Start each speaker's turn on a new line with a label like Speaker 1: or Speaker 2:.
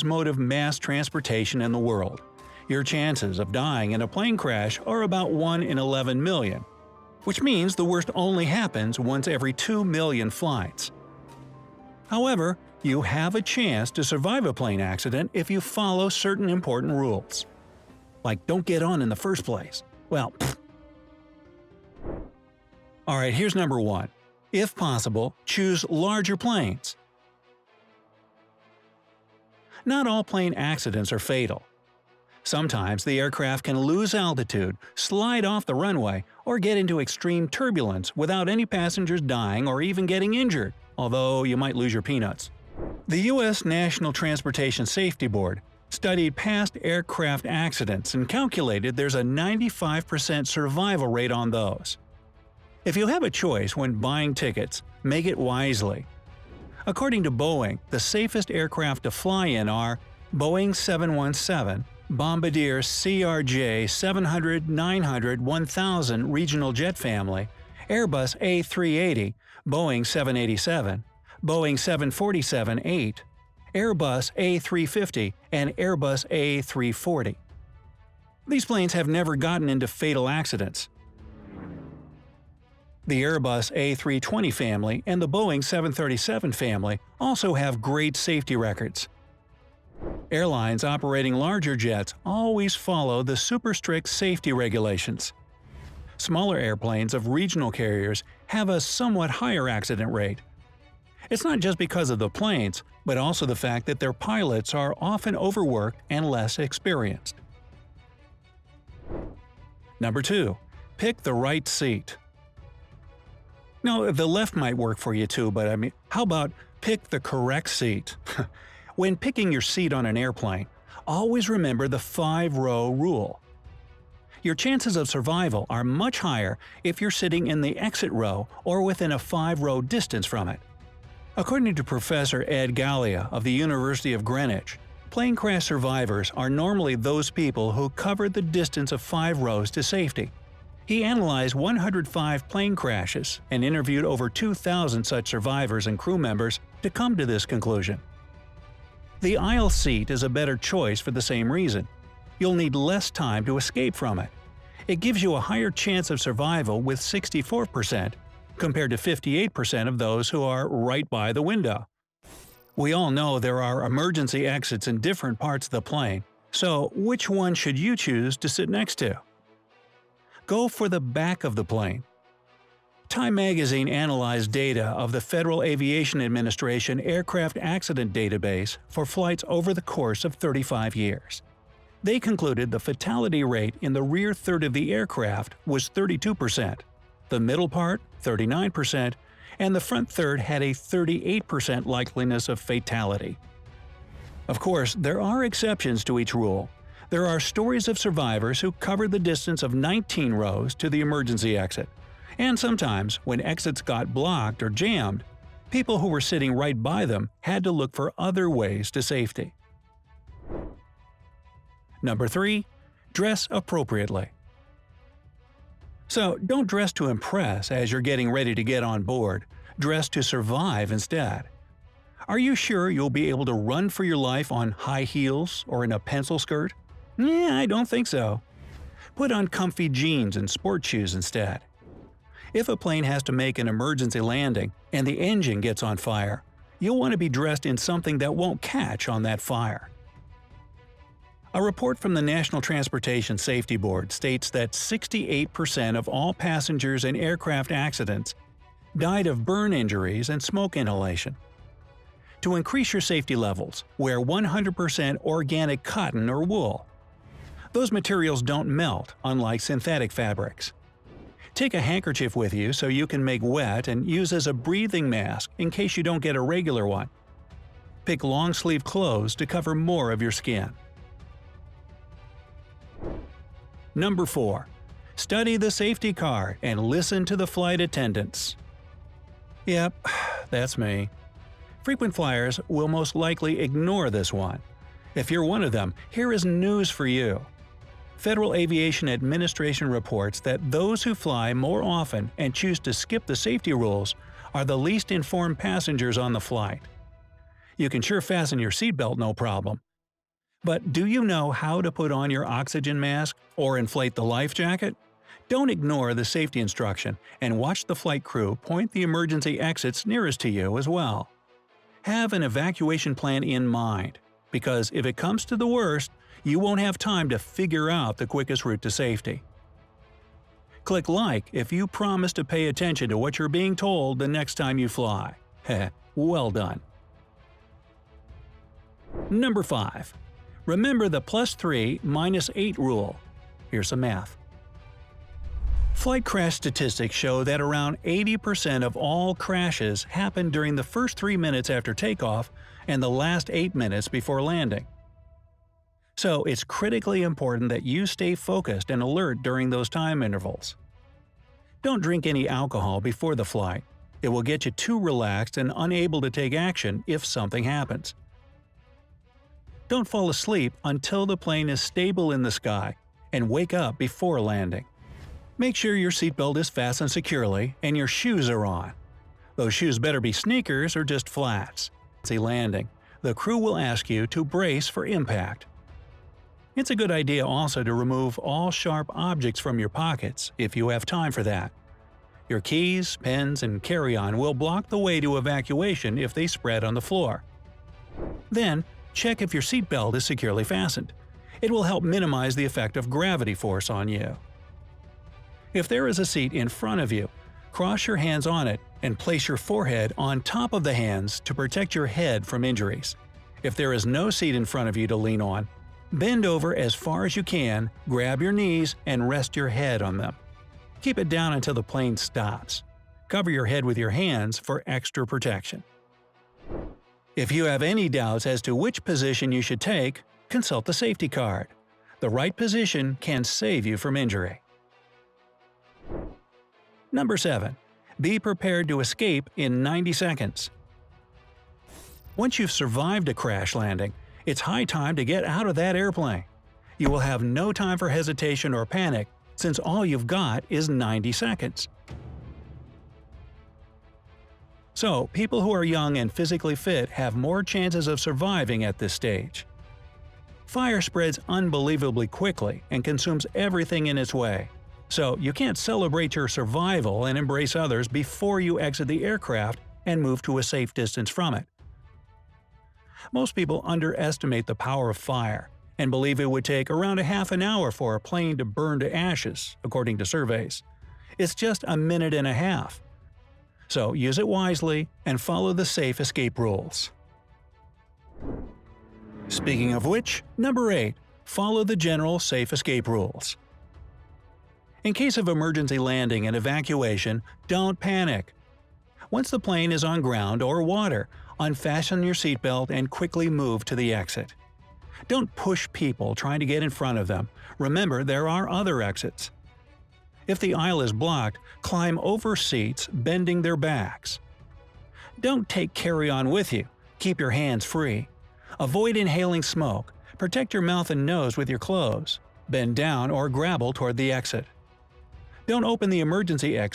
Speaker 1: mode of mass transportation in the world. Your chances of dying in a plane crash are about 1 in 11 million, which means the worst only happens once every 2 million flights. However, you have a chance to survive a plane accident if you follow certain important rules. Like don't get on in the first place. Well, Alright, here's number 1. If possible, choose larger planes. Not all plane accidents are fatal. Sometimes the aircraft can lose altitude, slide off the runway, or get into extreme turbulence without any passengers dying or even getting injured, although you might lose your peanuts. The U.S. National Transportation Safety Board studied past aircraft accidents and calculated there's a 95% survival rate on those. If you have a choice when buying tickets, make it wisely. According to Boeing, the safest aircraft to fly in are Boeing 717, Bombardier CRJ 700, 900, 1000 regional jet family, Airbus A380, Boeing 787, Boeing 747-8, Airbus A350, and Airbus A340. These planes have never gotten into fatal accidents. The Airbus A320 family and the Boeing 737 family also have great safety records. Airlines operating larger jets always follow the super strict safety regulations. Smaller airplanes of regional carriers have a somewhat higher accident rate. It's not just because of the planes, but also the fact that their pilots are often overworked and less experienced. Number 2. Pick the right seat. Now, the left might work for you too, but how about pick the correct seat? When picking your seat on an airplane, always remember the 5-row rule. Your chances of survival are much higher if you're sitting in the exit row or within a 5-row distance from it. According to Professor Ed Gallia of the University of Greenwich, plane crash survivors are normally those people who covered the distance of 5 rows to safety. He analyzed 105 plane crashes and interviewed over 2,000 such survivors and crew members to come to this conclusion. The aisle seat is a better choice for the same reason. You'll need less time to escape from it. It gives you a higher chance of survival with 64%, compared to 58% of those who are right by the window. We all know there are emergency exits in different parts of the plane, so which one should you choose to sit next to? Go for the back of the plane. Time magazine analyzed data of the Federal Aviation Administration Aircraft Accident Database for flights over the course of 35 years. They concluded the fatality rate in the rear third of the aircraft was 32%, the middle part 39%, and the front third had a 38% likeliness of fatality. Of course, there are exceptions to each rule. There are stories of survivors who covered the distance of 19 rows to the emergency exit. And sometimes, when exits got blocked or jammed, people who were sitting right by them had to look for other ways to safety. Number 3. Dress appropriately. So, don't dress to impress as you're getting ready to get on board. Dress to survive instead. Are you sure you'll be able to run for your life on high heels or in a pencil skirt? Yeah, I don't think so. Put on comfy jeans and sport shoes instead. If a plane has to make an emergency landing and the engine gets on fire, you'll want to be dressed in something that won't catch on that fire. A report from the National Transportation Safety Board states that 68% of all passengers in aircraft accidents died of burn injuries and smoke inhalation. To increase your safety levels, wear 100% organic cotton or wool. Those materials don't melt, unlike synthetic fabrics. Take a handkerchief with you so you can make wet and use as a breathing mask in case you don't get a regular one. Pick long-sleeve clothes to cover more of your skin. Number 4. Study the safety car and listen to the flight attendants. Yep, that's me. Frequent flyers will most likely ignore this one. If you're one of them, here is news for you. Federal Aviation Administration reports that those who fly more often and choose to skip the safety rules are the least informed passengers on the flight. You can sure fasten your seatbelt no problem. But do you know how to put on your oxygen mask or inflate the life jacket? Don't ignore the safety instruction and watch the flight crew point the emergency exits nearest to you as well. Have an evacuation plan in mind, because if it comes to the worst, you won't have time to figure out the quickest route to safety. Click like if you promise to pay attention to what you're being told the next time you fly. Heh, well done. Number 5. Remember the +3 - 8 rule. Here's some math. Flight crash statistics show that around 80% of all crashes happen during the first 3 minutes after takeoff and the last 8 minutes before landing. So it's critically important that you stay focused and alert during those time intervals. Don't drink any alcohol before the flight. It will get you too relaxed and unable to take action if something happens. Don't fall asleep until the plane is stable in the sky, and wake up before landing. Make sure your seatbelt is fastened securely and your shoes are on. Those shoes better be sneakers or just flats. As a landing, the crew will ask you to brace for impact. It's a good idea also to remove all sharp objects from your pockets if you have time for that. Your keys, pens, and carry-on will block the way to evacuation if they spread on the floor. Then, check if your seatbelt is securely fastened. It will help minimize the effect of gravity force on you. If there is a seat in front of you, cross your hands on it and place your forehead on top of the hands to protect your head from injuries. If there is no seat in front of you to lean on, bend over as far as you can, grab your knees, and rest your head on them. Keep it down until the plane stops. Cover your head with your hands for extra protection. If you have any doubts as to which position you should take, consult the safety card. The right position can save you from injury. Number 7. Be prepared to escape in 90 seconds. Once you've survived a crash landing, it's high time to get out of that airplane. You will have no time for hesitation or panic, since all you've got is 90 seconds. So, people who are young and physically fit have more chances of surviving at this stage. Fire spreads unbelievably quickly and consumes everything in its way, so you can't celebrate your survival and embrace others before you exit the aircraft and move to a safe distance from it. Most people underestimate the power of fire and believe it would take around a half an hour for a plane to burn to ashes, according to surveys. It's just a minute and a half. So use it wisely and follow the safe escape rules. Speaking of which, number 8. Follow the general safe escape rules. In case of emergency landing and evacuation, don't panic. Once the plane is on ground or water, unfasten your seatbelt and quickly move to the exit. Don't push people trying to get in front of them. Remember, there are other exits. If the aisle is blocked, climb over seats, bending their backs. Don't take carry-on with you. Keep your hands free. Avoid inhaling smoke. Protect your mouth and nose with your clothes. Bend down or grapple toward the exit. Don't open the emergency exit